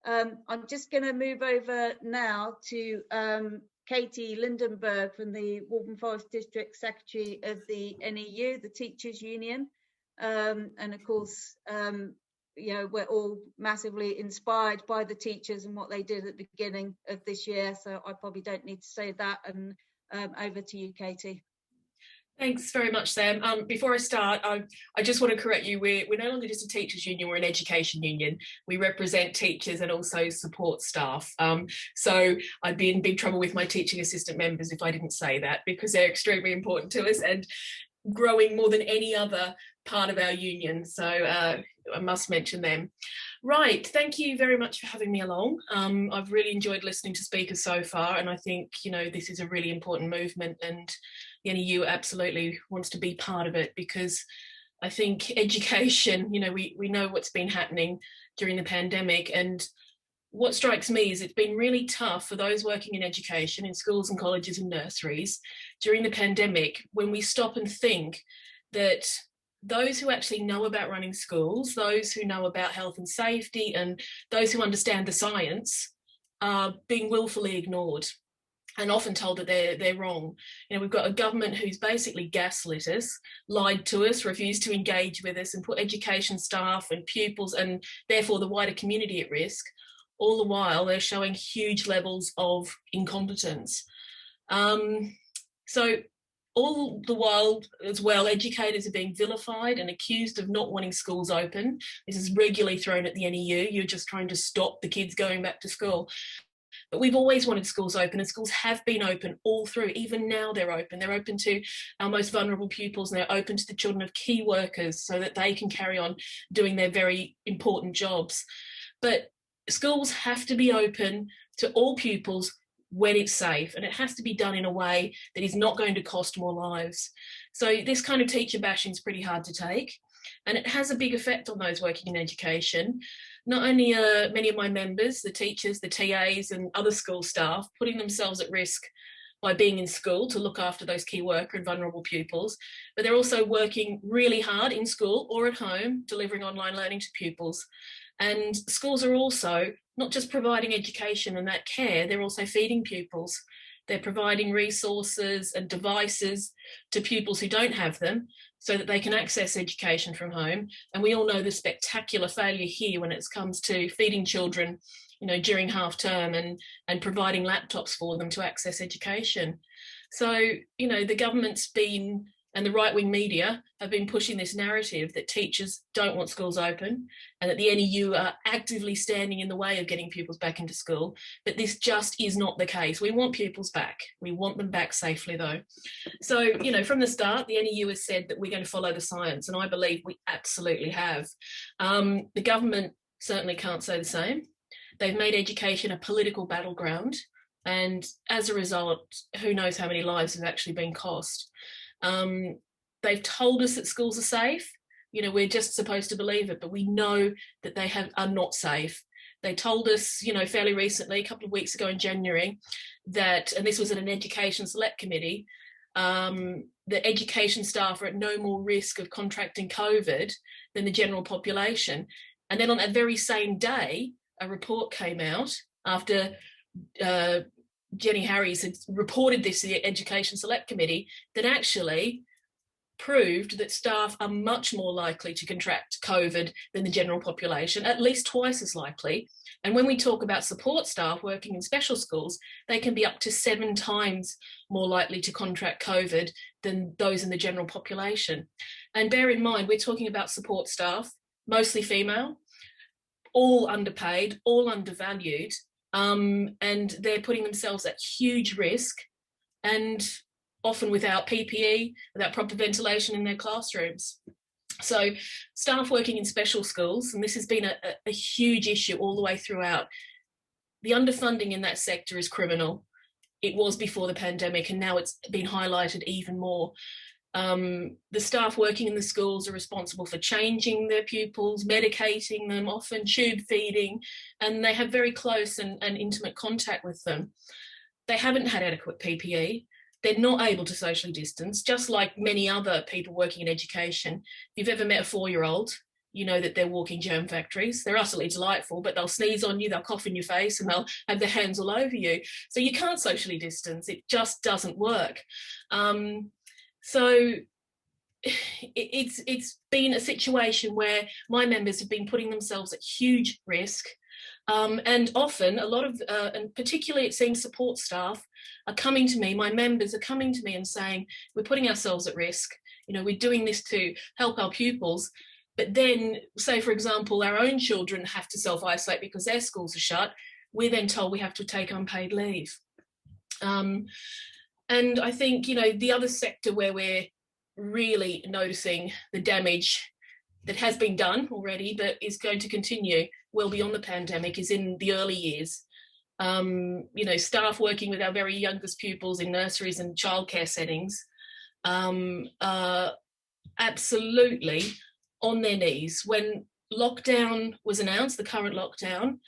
I'm just going to move over now to Katie Lindenberg from the Waltham Forest District Secretary of the NEU, the Teachers Union. And of course, we're all massively inspired by the teachers and what they did at the beginning of this year. So I probably don't need to say that. And over to you, Katie. Thanks very much, Sam. Before I start, I just want to correct you. We're no longer just a teachers union, we're an education union. We represent teachers and also support staff. So I'd be in big trouble with my teaching assistant members if I didn't say that, because they're extremely important to us and growing more than any other part of our union. So I must mention them. Right, thank you very much for having me along. I've really enjoyed listening to speakers so far, and I think, this is a really important movement, and the NEU absolutely wants to be part of it, because I think education, we know what's been happening during the pandemic, and what strikes me is it's been really tough for those working in education, in schools and colleges and nurseries during the pandemic, when we stop and think that those who actually know about running schools, those who know about health and safety, and those who understand the science are being willfully ignored and often told that they're wrong. We've got a government who's basically gaslit us, lied to us, refused to engage with us, and put education staff and pupils and therefore the wider community at risk. All the while, they're showing huge levels of incompetence. So all the while as well, educators are being vilified and accused of not wanting schools open. This is regularly thrown at the NEU. You're just trying to stop the kids going back to school. But we've always wanted schools open, and schools have been open all through. Even now they're open. They're open to our most vulnerable pupils, and they're open to the children of key workers so that they can carry on doing their very important jobs. But schools have to be open to all pupils when it's safe, and it has to be done in a way that is not going to cost more lives. So this kind of teacher bashing is pretty hard to take, and it has a big effect on those working in education. Not only are many of my members, the teachers, the TAs and other school staff, putting themselves at risk by being in school to look after those key worker and vulnerable pupils, but they're also working really hard in school or at home, delivering online learning to pupils. And schools are also not just providing education and that care, they're also feeding pupils. They're providing resources and devices to pupils who don't have them so that they can access education from home. And we all know the spectacular failure here when it comes to feeding children, during half term and providing laptops for them to access education. So, the government's been, and the right-wing media have been pushing this narrative that teachers don't want schools open and that the NEU are actively standing in the way of getting pupils back into school. But this just is not the case. We want pupils back. We want them back safely, though. So, from the start, the NEU has said that we're going to follow the science, and I believe we absolutely have. The government certainly can't say the same. They've made education a political battleground, and as a result, who knows how many lives have actually been cost. They've told us that schools are safe. We're just supposed to believe it, but we know that they are not safe. They told us, fairly recently, a couple of weeks ago in January, that, and this was at an education select committee, that education staff are at no more risk of contracting COVID than the general population. And then on that very same day, a report came out after Jenny Harries had reported this to the Education Select Committee that actually proved that staff are much more likely to contract COVID than the general population, at least twice as likely. And when we talk about support staff working in special schools, they can be up to 7 times more likely to contract COVID than those in the general population. And bear in mind, we're talking about support staff, mostly female, all underpaid, all undervalued, and they're putting themselves at huge risk and often without PPE, without proper ventilation in their classrooms. So staff working in special schools, and this has been a huge issue all the way throughout, the underfunding in that sector is criminal. It was before the pandemic, and now it's been highlighted even more. The staff working in the schools are responsible for changing their pupils, medicating them, often tube feeding, and they have very close and intimate contact with them. They haven't had adequate PPE. They're not able to socially distance, just like many other people working in education. If you've ever met a 4-year-old, you know that they're walking germ factories. They're utterly delightful, but they'll sneeze on you, they'll cough in your face, and they'll have their hands all over you. So you can't socially distance. It just doesn't work. So it's been a situation where my members have been putting themselves at huge risk. And often a lot of, and particularly it seems support staff are coming to me, my members are coming to me and saying, we're putting ourselves at risk. You know, we're doing this to help our pupils. But then, say, for example, our own children have to self-isolate because their schools are shut. We're then told we have to take unpaid leave. And I think, you know, the other sector where we're really noticing the damage that has been done already, but is going to continue well beyond the pandemic, is in the early years. You know, staff working with our very youngest pupils in nurseries and childcare settings are absolutely on their knees. When lockdown was announced, the current lockdown,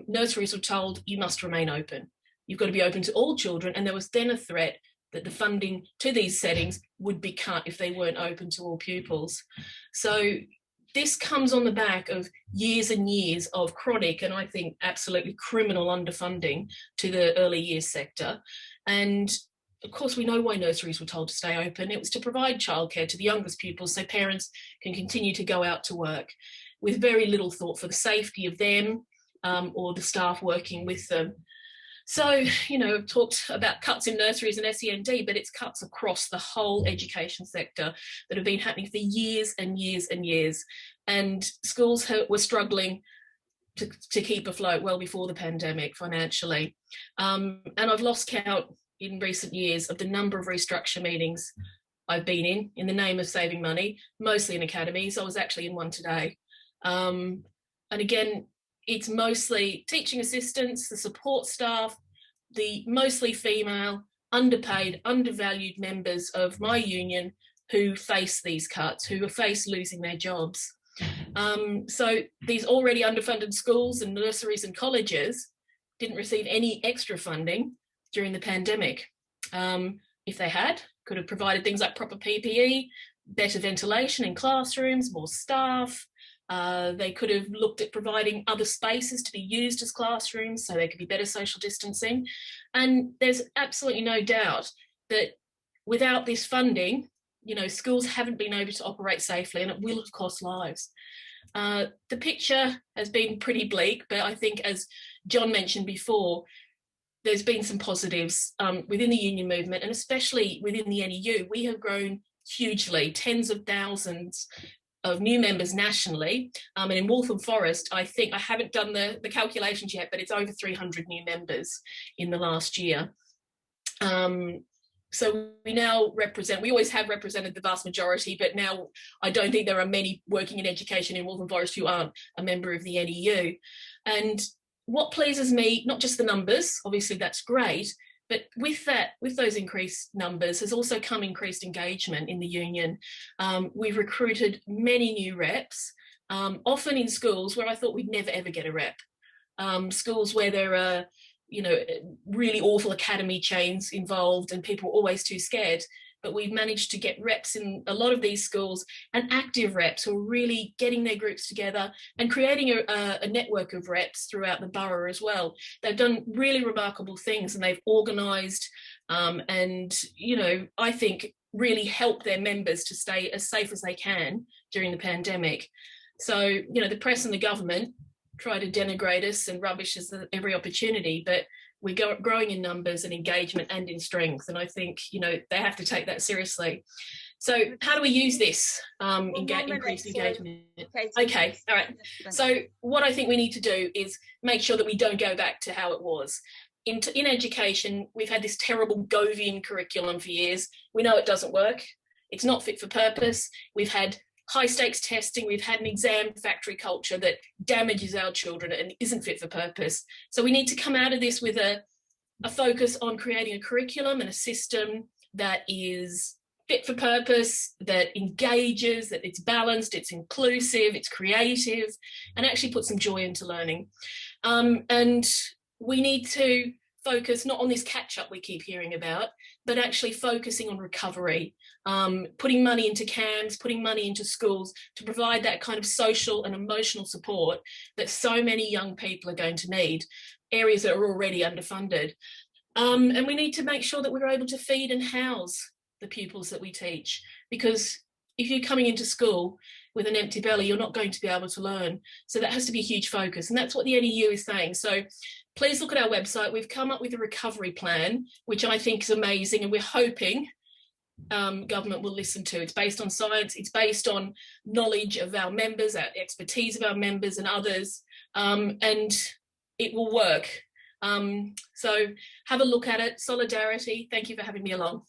nurseries were told, you must remain open. You've got to be open to all children. And there was then a threat that the funding to these settings would be cut if they weren't open to all pupils. So this comes on the back of years and years of chronic and I think absolutely criminal underfunding to the early years sector. And of course, we know why nurseries were told to stay open. It was to provide childcare to the youngest pupils so parents can continue to go out to work with very little thought for the safety of them or the staff working with them. So, you know, I've talked about cuts in nurseries and SEND, but it's cuts across the whole education sector that have been happening for years and years and years. And schools were struggling to keep afloat well before the pandemic financially. And I've lost count in recent years of the number of restructure meetings I've been in the name of saving money, mostly in academies. I was actually in one today. And again, it's mostly teaching assistants, the support staff, the mostly female, underpaid, undervalued members of my union who face these cuts, who face losing their jobs. So these already underfunded schools and nurseries and colleges didn't receive any extra funding during the pandemic. If they had, could have provided things like proper PPE, better ventilation in classrooms, more staff. They could have looked at providing other spaces to be used as classrooms so there could be better social distancing. And there's absolutely no doubt that without this funding, you know, schools haven't been able to operate safely and it will have cost lives. The picture has been pretty bleak, but I think, as John mentioned before, there's been some positives within the union movement, and especially within the NEU. We have grown hugely, tens of thousands of new members nationally. And in Waltham Forest, I think, I haven't done the calculations yet, but it's over 300 new members in the last year. So we now represent, we always have represented the vast majority, but now I don't think there are many working in education in Waltham Forest who aren't a member of the NEU. And what pleases me, not just the numbers, obviously that's great, but with those increased numbers has also come increased engagement in the union. We've recruited many new reps, often in schools where I thought we'd never ever get a rep. Schools where there are, you know, really awful academy chains involved and people are always too scared. But we've managed to get reps in a lot of these schools, and active reps who are really getting their groups together and creating a network of reps throughout the borough as well. They've done really remarkable things, and they've organised and, you know, I think really helped their members to stay as safe as they can during the pandemic. So, you know, the press and the government try to denigrate us and rubbish us at every opportunity, but we're growing in numbers and engagement and in strength. And I think, you know, they have to take that seriously. So how do we use this increased engagement? Okay, all right. So what I think we need to do is make sure that we don't go back to how it was. In education, we've had this terrible Govian curriculum for years. We know it doesn't work. It's not fit for purpose. We've had high stakes testing, we've had an exam factory culture that damages our children and isn't fit for purpose. So we need to come out of this with a focus on creating a curriculum and a system that is fit for purpose, that engages, that it's balanced, it's inclusive, it's creative, and actually put some joy into learning. And we need to focus not on this catch-up we keep hearing about, but actually focusing on recovery, putting money into camps, putting money into schools to provide that kind of social and emotional support that so many young people are going to need, areas that are already underfunded. And we need to make sure that we're able to feed and house the pupils that we teach, because if you're coming into school with an empty belly, you're not going to be able to learn. So that has to be a huge focus. And that's what the NEU is saying. So please look at our website. We've come up with a recovery plan, which I think is amazing. And we're hoping government will listen to. It's based on science. It's based on knowledge of our members, our expertise of our members and others. And it will work. So have a look at it. Solidarity. Thank you for having me along.